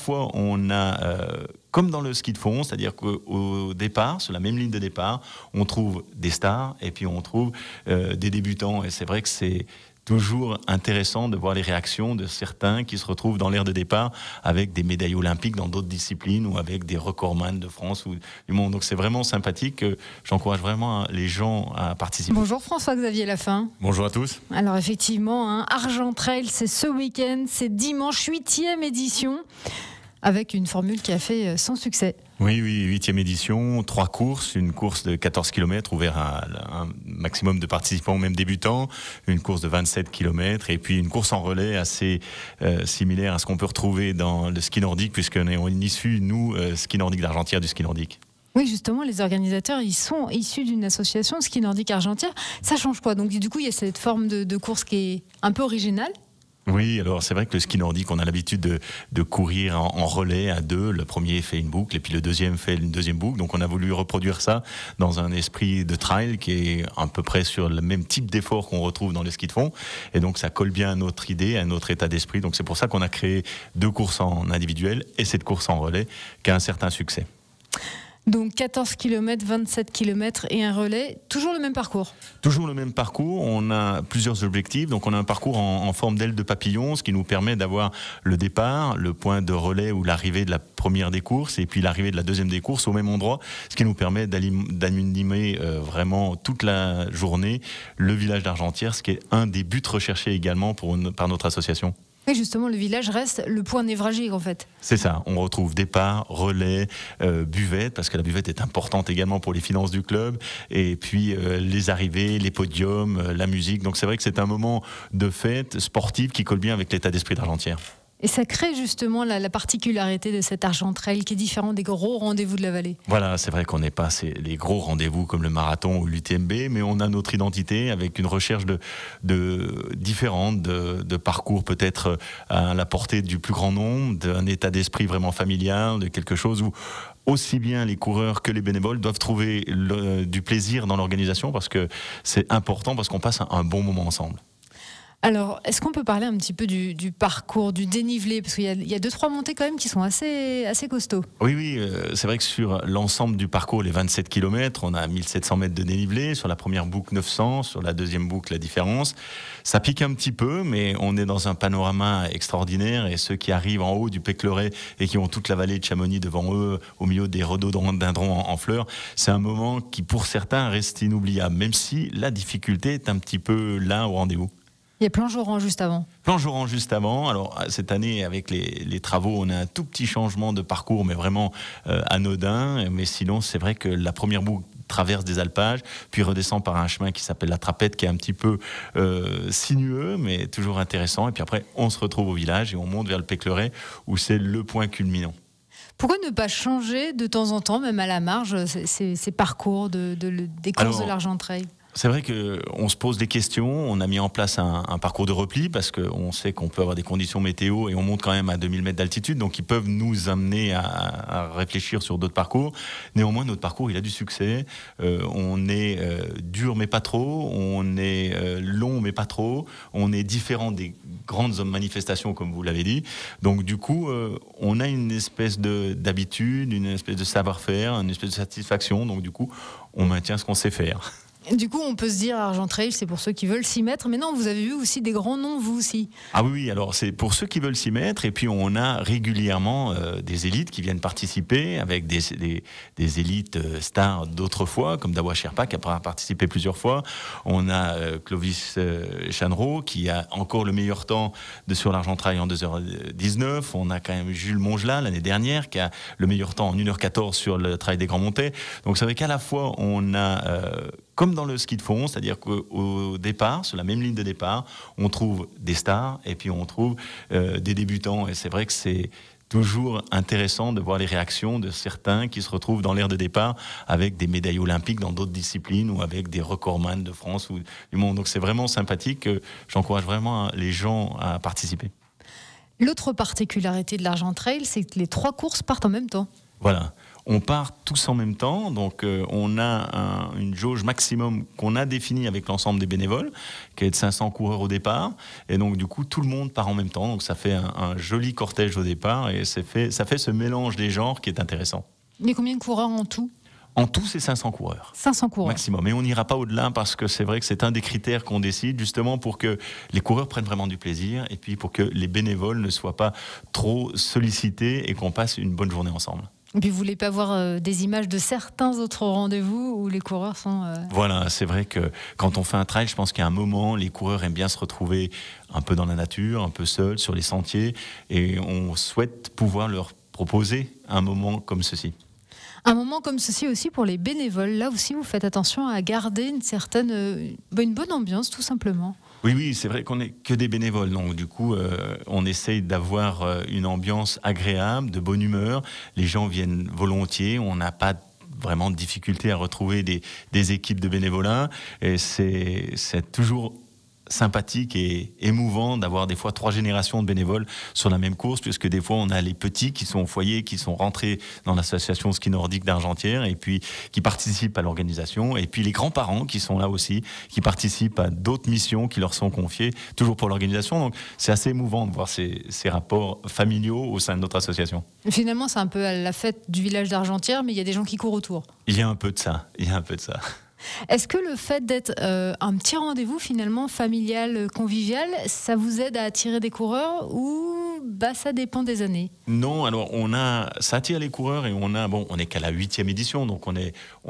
fois on a, comme dans le ski de fond, c'est-à-dire qu'au départ, sur la même ligne de départ, on trouve des stars et puis on trouve des débutants. Et c'est vrai que c'est toujours intéressant de voir les réactions de certains qui se retrouvent dans l'aire de départ avec des médailles olympiques dans d'autres disciplines ou avec des recordman de France ou du monde. Donc c'est vraiment sympathique. J'encourage vraiment les gens à participer. Bonjour François-Xavier Lafin. Bonjour à tous. Alors effectivement, Argent Trail, c'est ce week-end, c'est dimanche, 8e édition, avec une formule qui a fait son succès. Oui, 8e édition, 3 courses, une course de 14 km ouverte à un maximum de participants, même débutants, une course de 27 km et puis une course en relais assez similaire à ce qu'on peut retrouver dans le ski nordique, puisqu'on est issu, nous, ski nordique d'Argentière, du ski nordique. Oui, justement, les organisateurs, ils sont issus d'une association ski nordique Argentière. Ça change quoi? Donc du coup, il y a cette forme de course qui est un peu originale. Oui, alors c'est vrai que le ski nordique, on a l'habitude de courir en relais à deux. Le premier fait une boucle et puis le deuxième fait une deuxième boucle. Donc on a voulu reproduire ça dans un esprit de trail qui est à peu près sur le même type d'effort qu'on retrouve dans le ski de fond. Et donc ça colle bien à notre idée, à notre état d'esprit. Donc c'est pour ça qu'on a créé 2 courses en individuel et cette course en relais qui a un certain succès. Donc 14 km, 27 km et un relais, toujours le même parcours? Toujours le même parcours, on a plusieurs objectifs, donc on a un parcours en forme d'aile de papillon, ce qui nous permet d'avoir le départ, le point de relais ou l'arrivée de la première des courses et puis l'arrivée de la deuxième des courses au même endroit, ce qui nous permet d'animer vraiment toute la journée le village d'Argentière, ce qui est un des buts recherchés également par notre association. Oui, justement, le village reste le point névralgique en fait. C'est ça, on retrouve départ, relais, buvette, parce que la buvette est importante également pour les finances du club, et puis les arrivées, les podiums, la musique. Donc c'est vrai que c'est un moment de fête sportive qui colle bien avec l'état d'esprit d'Argentière. Et ça crée justement la particularité de cet Argent Trail qui est différent des gros rendez-vous de la vallée. Voilà, c'est vrai qu'on n'est pas les gros rendez-vous comme le marathon ou l'UTMB, mais on a notre identité avec une recherche différente de parcours peut-être à la portée du plus grand nombre, d'un état d'esprit vraiment familial, de quelque chose où aussi bien les coureurs que les bénévoles doivent trouver du plaisir dans l'organisation, parce que c'est important, parce qu'on passe un bon moment ensemble. Alors, est-ce qu'on peut parler un petit peu du parcours, du dénivelé? Parce qu'il y a 2-3 montées quand même qui sont assez costauds. Oui, c'est vrai que sur l'ensemble du parcours, les 27 km, on a 1700 mètres de dénivelé. Sur la première boucle, 900. Sur la deuxième boucle, la différence. Ça pique un petit peu, mais on est dans un panorama extraordinaire. Et ceux qui arrivent en haut du Pecleret et qui ont toute la vallée de Chamonix devant eux, au milieu des rhododendrons en fleurs, c'est un moment qui, pour certains, reste inoubliable, même si la difficulté est un petit peu là au rendez-vous. Il y a Plangeoran juste avant. Plangeoran juste avant. Alors cette année, avec les travaux, on a un tout petit changement de parcours, mais vraiment anodin. Mais sinon, c'est vrai que la première boucle traverse des alpages, puis redescend par un chemin qui s'appelle la Trapette, qui est un petit peu sinueux, mais toujours intéressant. Et puis après, on se retrouve au village et on monte vers le Pecleret, où c'est le point culminant. Pourquoi ne pas changer de temps en temps, même à la marge, ces parcours des courses de l'Argent Trail? C'est vrai qu'on se pose des questions. On a mis en place un parcours de repli parce qu'on sait qu'on peut avoir des conditions météo et on monte quand même à 2000 mètres d'altitude. Donc, ils peuvent nous amener à réfléchir sur d'autres parcours. Néanmoins, notre parcours, il a du succès. On est dur, mais pas trop. On est long, mais pas trop. On est différent des grandes manifestations, comme vous l'avez dit. Donc, du coup, on a une espèce d'habitude, une espèce de savoir-faire, une espèce de satisfaction. Donc, du coup, on maintient ce qu'on sait faire. Du coup, on peut se dire Argent Trail, c'est pour ceux qui veulent s'y mettre. Mais non, vous avez vu aussi des grands noms, vous aussi. Ah oui, alors c'est pour ceux qui veulent s'y mettre. Et puis on a régulièrement des élites qui viennent participer avec des élites stars d'autrefois, comme Dawa Sherpa qui a participé plusieurs fois. On a Clovis Chanreau qui a encore le meilleur temps sur l'Argent Trail en 2h19. On a quand même Jules Mongelat l'année dernière qui a le meilleur temps en 1h14 sur le Trail des Grands Montets. Donc c'est vrai qu'à la fois on a comme dans le ski de fond, c'est-à-dire qu'au départ, sur la même ligne de départ, on trouve des stars et puis on trouve des débutants. Et c'est vrai que c'est toujours intéressant de voir les réactions de certains qui se retrouvent dans l'aire de départ avec des médailles olympiques dans d'autres disciplines ou avec des recordman de France ou du monde. Donc c'est vraiment sympathique. J'encourage vraiment les gens à participer. L'autre particularité de l'Argent Trail, c'est que les 3 courses partent en même temps. Voilà. On part tous en même temps, donc on a une jauge maximum qu'on a définie avec l'ensemble des bénévoles, qui est de 500 coureurs au départ, et donc du coup tout le monde part en même temps, donc ça fait un joli cortège au départ, et ça fait ce mélange des genres qui est intéressant. Il y a combien de coureurs en tout ? En tout, c'est 500 coureurs. 500 coureurs. Maximum. Et on n'ira pas au-delà parce que c'est vrai que c'est un des critères qu'on décide justement pour que les coureurs prennent vraiment du plaisir et puis pour que les bénévoles ne soient pas trop sollicités et qu'on passe une bonne journée ensemble. Et puis vous voulez pas voir des images de certains autres rendez-vous où les coureurs sont... Voilà, c'est vrai que quand on fait un trail, je pense qu'à un moment, les coureurs aiment bien se retrouver un peu dans la nature, un peu seuls sur les sentiers et on souhaite pouvoir leur proposer un moment comme ceci. Un moment comme ceci aussi pour les bénévoles. Là aussi, vous faites attention à garder une bonne ambiance, tout simplement. Oui, c'est vrai qu'on n'est que des bénévoles. Donc, du coup, on essaye d'avoir une ambiance agréable, de bonne humeur. Les gens viennent volontiers. On n'a pas vraiment de difficulté à retrouver des équipes de bénévolat. Et c'est toujours sympathique et émouvant d'avoir des fois 3 générations de bénévoles sur la même course, puisque des fois on a les petits qui sont au foyer, qui sont rentrés dans l'association ski nordique d'Argentière et puis qui participent à l'organisation, et puis les grands-parents qui sont là aussi, qui participent à d'autres missions qui leur sont confiées, toujours pour l'organisation. Donc c'est assez émouvant de voir ces rapports familiaux au sein de notre association. Finalement, c'est un peu à la fête du village d'Argentière, mais il y a des gens qui courent autour. Il y a un peu de ça, Est-ce que le fait d'être un petit rendez-vous finalement familial, convivial, ça vous aide à attirer des coureurs ou ça dépend des années? Non, alors ça attire les coureurs et on n'est qu'à la 8e édition, donc on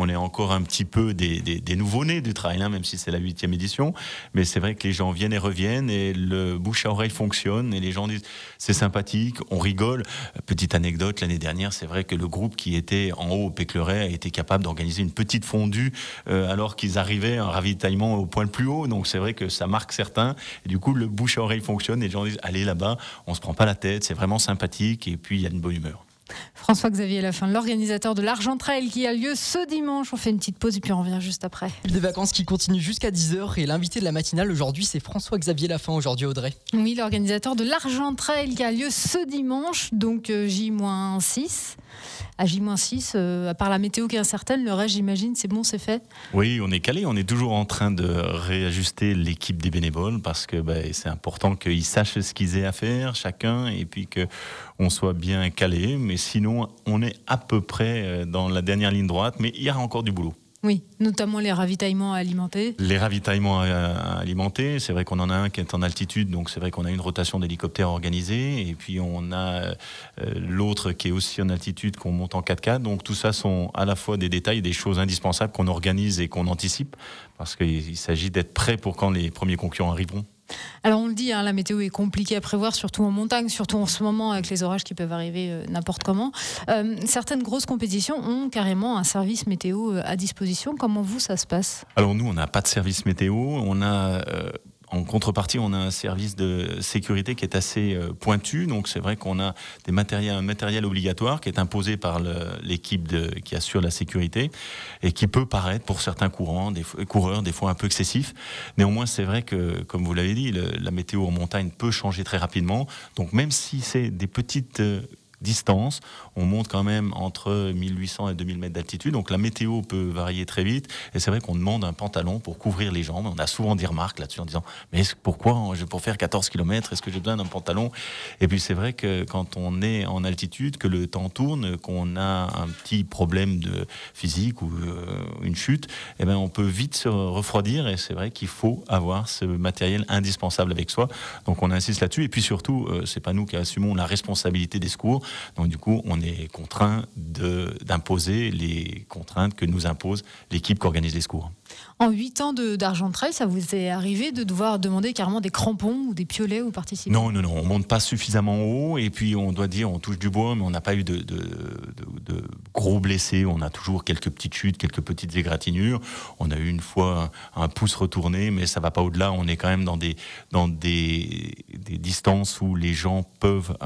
est encore un petit peu des nouveau-nés du trail, hein, même si c'est la 8e édition. Mais c'est vrai que les gens viennent et reviennent et le bouche à oreille fonctionne et les gens disent c'est sympathique, on rigole. Petite anecdote, l'année dernière, c'est vrai que le groupe qui était en haut au Pécleret a été capable d'organiser une petite fondue alors qu'ils arrivaient à un ravitaillement au point le plus haut. Donc c'est vrai que ça marque certains. Et du coup, le bouche à oreille fonctionne et les gens disent allez là-bas, on se prend pas la tête, c'est vraiment sympathique et puis il y a une bonne humeur. François-Xavier Lafin, l'organisateur de l'Argent Trail qui a lieu ce dimanche. On fait une petite pause et puis on revient juste après. Des vacances qui continuent jusqu'à 10h et l'invité de la matinale aujourd'hui, c'est François-Xavier Lafin aujourd'hui, Audrey. Oui, l'organisateur de l'Argent Trail qui a lieu ce dimanche, donc J-6. À J-6, à part la météo qui est incertaine, le reste, j'imagine, c'est bon, c'est fait? Oui, on est calé, on est toujours en train de réajuster l'équipe des bénévoles parce que c'est important qu'ils sachent ce qu'ils aient à faire, chacun, et puis qu'on soit bien calé. Mais sinon, on est à peu près dans la dernière ligne droite, mais il y a encore du boulot. Oui, notamment les ravitaillements alimentés. Les ravitaillements alimentés, c'est vrai qu'on en a un qui est en altitude, donc c'est vrai qu'on a une rotation d'hélicoptères organisée, et puis on a l'autre qui est aussi en altitude, qu'on monte en 4x4. Donc tout ça sont à la fois des détails, des choses indispensables qu'on organise et qu'on anticipe, parce qu'il s'agit d'être prêt pour quand les premiers concurrents arriveront. Alors on le dit, la météo est compliquée à prévoir, surtout en montagne, surtout en ce moment avec les orages qui peuvent arriver n'importe comment. Certaines grosses compétitions ont carrément un service météo à disposition. Comment vous, ça se passe? Alors nous, on n'a pas de service météo. On a en contrepartie, on a un service de sécurité qui est assez pointu. Donc c'est vrai qu'on a un matériel obligatoire qui est imposé par l'équipe qui assure la sécurité et qui peut paraître pour certains coureurs des fois un peu excessif. Néanmoins, c'est vrai que, comme vous l'avez dit, la météo en montagne peut changer très rapidement. Donc même si c'est des petites distance, on monte quand même entre 1800 et 2000 mètres d'altitude, donc la météo peut varier très vite, et c'est vrai qu'on demande un pantalon pour couvrir les jambes. On a souvent des remarques là-dessus en disant mais pourquoi pour faire 14 km, est-ce que j'ai besoin d'un pantalon? Et puis c'est vrai que quand on est en altitude, que le temps tourne, qu'on a un petit problème de physique ou une chute, on peut vite se refroidir, et c'est vrai qu'il faut avoir ce matériel indispensable avec soi. Donc on insiste là-dessus, et puis surtout c'est pas nous qui assumons la responsabilité des secours. Donc du coup, on est contraint d'imposer les contraintes que nous impose l'équipe qui organise les secours. En 8 ans d'Argent Trail, ça vous est arrivé de devoir demander carrément des crampons ou des piolets aux participants? Non, on monte pas suffisamment haut, et puis on doit dire, on touche du bois, mais on n'a pas eu de gros blessés. On a toujours quelques petites chutes, quelques petites égratignures. On a eu une fois un pouce retourné, mais ça va pas au-delà. On est quand même dans des distances où les gens peuvent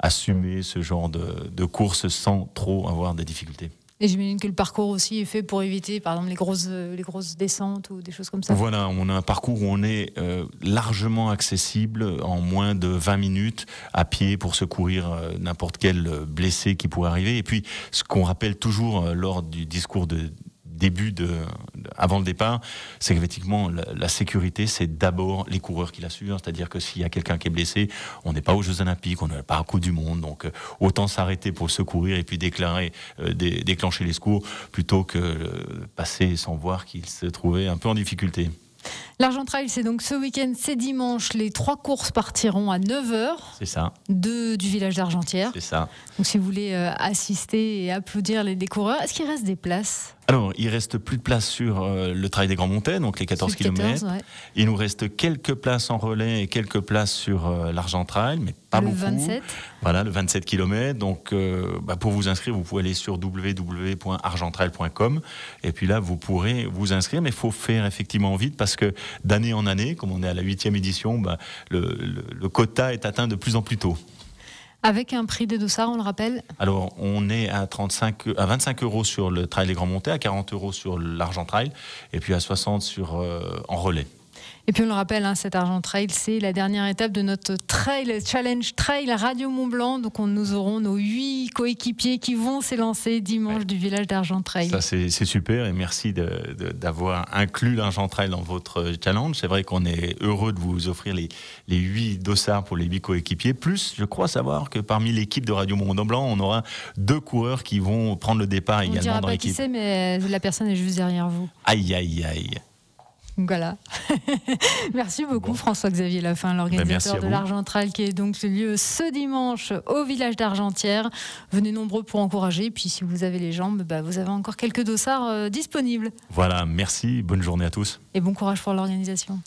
assumer ce genre de course sans trop avoir de difficultés. Et j'imagine que le parcours aussi est fait pour éviter, par exemple, les grosses descentes ou des choses comme ça. Voilà, on a un parcours où on est largement accessible en moins de 20 minutes à pied pour secourir n'importe quel blessé qui pourrait arriver. Et puis, ce qu'on rappelle toujours lors du discours de début avant le départ, c'est qu'effectivement la sécurité, c'est d'abord les coureurs qui l'assurent, c'est-à-dire que s'il y a quelqu'un qui est blessé, on n'est pas aux Jeux Olympiques, on n'est pas à Coupe du Monde, donc autant s'arrêter pour le secourir et puis déclencher les secours plutôt que passer sans voir qu'il se trouvait un peu en difficulté. L'Argent Trail, c'est donc ce week-end, c'est dimanche. Les 3 courses partiront à 9h. C'est ça. Du village d'Argentières. C'est ça. Donc si vous voulez assister et applaudir les coureurs, est-ce qu'il reste des places ? Alors, il reste plus de place sur le Trail des Grands Montets, donc les 14 km. Ouais. Il nous reste quelques places en relais et quelques places sur l'Argent Trail, mais pas beaucoup. Le 27. Voilà, le 27 km. Donc, pour vous inscrire, vous pouvez aller sur www.argenttrail.com et puis là, vous pourrez vous inscrire, mais il faut faire effectivement vite parce que d'année en année, comme on est à la 8e édition, le quota est atteint de plus en plus tôt. Avec un prix de dossard, on le rappelle ? Alors, on est à 25 € sur le Trail des Grands Montets, à 40 € sur l'Argent Trail, et puis à 60 en relais. Et puis on le rappelle, cet Argent Trail, c'est la dernière étape de notre Challenge Trail Radio Mont-Blanc. Donc nous aurons nos 8 coéquipiers qui vont s'élancer dimanche du village d'Argent Trail. Ça c'est super et merci d'avoir inclus l'Argent Trail dans votre challenge. C'est vrai qu'on est heureux de vous offrir les 8 dossards pour les 8 coéquipiers. Plus, je crois savoir que parmi l'équipe de Radio Mont-Blanc, on aura 2 coureurs qui vont prendre le départ également dans l'équipe. On ne dira pas qui c'est, mais la personne est juste derrière vous. Aïe, aïe, aïe. Voilà. Merci beaucoup François-Xavier Lafin, l'organisateur de l'Argent Trail qui est donc lieu ce dimanche au village d'Argentières. Venez nombreux pour encourager. Puis si vous avez les jambes, vous avez encore quelques dossards disponibles. Voilà, merci. Bonne journée à tous. Et bon courage pour l'organisation.